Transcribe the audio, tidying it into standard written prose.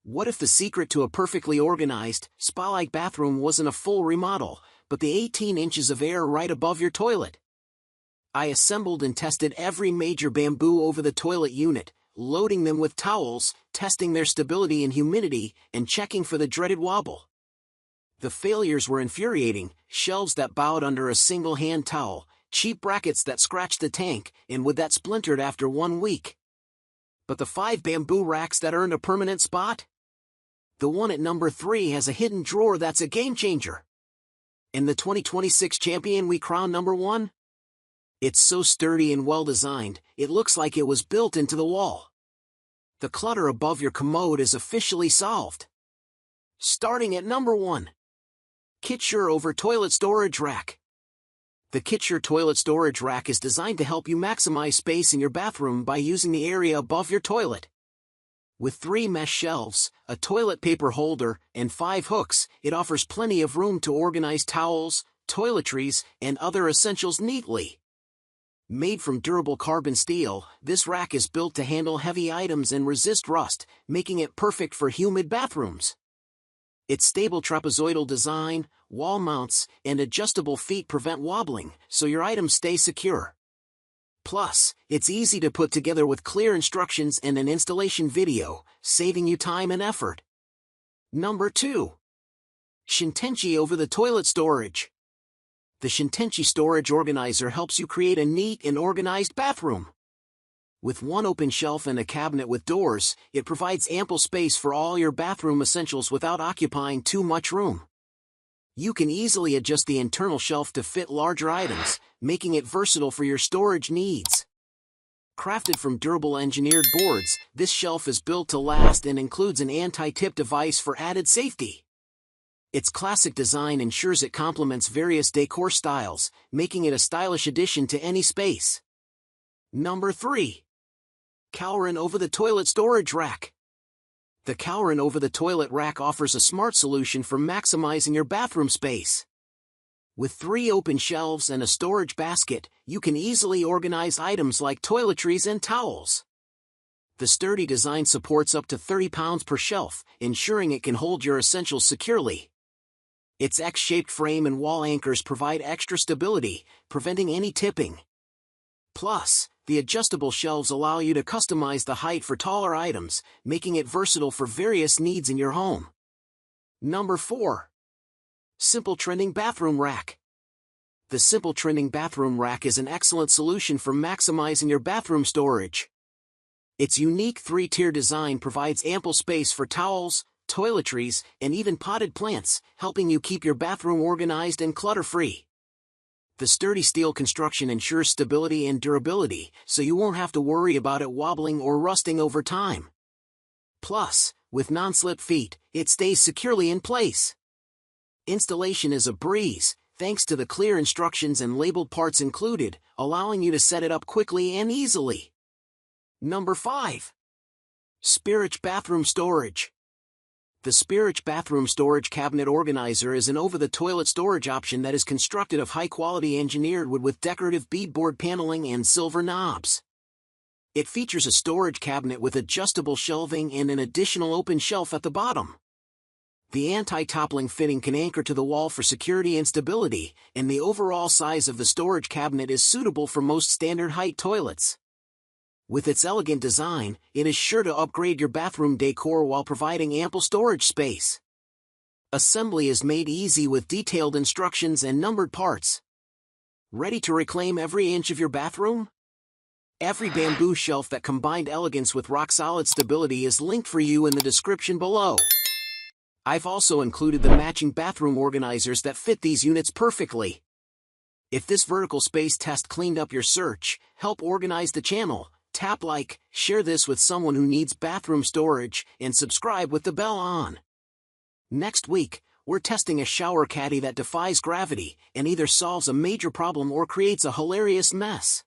What if the secret to a perfectly organized, spa-like bathroom wasn't a full remodel, but the 18 inches of air right above your toilet? I assembled and tested every major bamboo over the toilet unit, loading them with towels, testing their stability and humidity, and checking for the dreaded wobble. The failures were infuriating: shelves that bowed under a single hand towel, cheap brackets that scratched the tank, and wood that splintered after 1 week. But the 5 bamboo racks that earned a permanent spot? The one at number 3 has a hidden drawer that's a game changer. And the 2026 champion we crown number 1? It's so sturdy and well designed, it looks like it was built into the wall. The clutter above your commode is officially solved. Starting at number 1. Kitsure over toilet storage rack. The Kitsure toilet storage rack is designed to help you maximize space in your bathroom by using the area above your toilet. With 3 mesh shelves, a toilet paper holder, and 5 hooks, it offers plenty of room to organize towels, toiletries, and other essentials neatly. Made from durable carbon steel, this rack is built to handle heavy items and resist rust, making it perfect for humid bathrooms. Its stable trapezoidal design, wall mounts, and adjustable feet prevent wobbling, so your items stay secure. Plus, it's easy to put together with clear instructions and an installation video, saving you time and effort. Number 2. Shintenchi over the toilet storage. The Shintenchi storage organizer helps you create a neat and organized bathroom. With 1 open shelf and a cabinet with doors, it provides ample space for all your bathroom essentials without occupying too much room. You can easily adjust the internal shelf to fit larger items, making it versatile for your storage needs. Crafted from durable engineered boards, this shelf is built to last and includes an anti-tip device for added safety. Its classic design ensures it complements various decor styles, making it a stylish addition to any space. Number 3. Kalrin over the toilet storage rack. The Kalrin over the toilet rack offers a smart solution for maximizing your bathroom space. With 3 open shelves and a storage basket, you can easily organize items like toiletries and towels. The sturdy design supports up to 30 pounds per shelf, ensuring it can hold your essentials securely. Its X-shaped frame and wall anchors provide extra stability, preventing any tipping. Plus, the adjustable shelves allow you to customize the height for taller items, making it versatile for various needs in your home. Number 4. Simple Trending Bathroom Rack. The Simple Trending Bathroom Rack is an excellent solution for maximizing your bathroom storage. Its unique 3-tier design provides ample space for towels, toiletries, and even potted plants, helping you keep your bathroom organized and clutter-free. The sturdy steel construction ensures stability and durability, so you won't have to worry about it wobbling or rusting over time. Plus, with non-slip feet, it stays securely in place. Installation is a breeze, thanks to the clear instructions and labeled parts included, allowing you to set it up quickly and easily. Number 5. Spirich Bathroom Storage. The Spirich Bathroom Storage Cabinet Organizer is an over-the-toilet storage option that is constructed of high-quality engineered wood with decorative beadboard paneling and silver knobs. It features a storage cabinet with adjustable shelving and an additional open shelf at the bottom. The anti-toppling fitting can anchor to the wall for security and stability, and the overall size of the storage cabinet is suitable for most standard height toilets. With its elegant design, it is sure to upgrade your bathroom decor while providing ample storage space. Assembly is made easy with detailed instructions and numbered parts. Ready to reclaim every inch of your bathroom? Every bamboo shelf that combined elegance with rock-solid stability is linked for you in the description below. I've also included the matching bathroom organizers that fit these units perfectly. If this vertical space test cleaned up your search, help organize the channel, tap like, share this with someone who needs bathroom storage, and subscribe with the bell on. Next week, we're testing a shower caddy that defies gravity and either solves a major problem or creates a hilarious mess.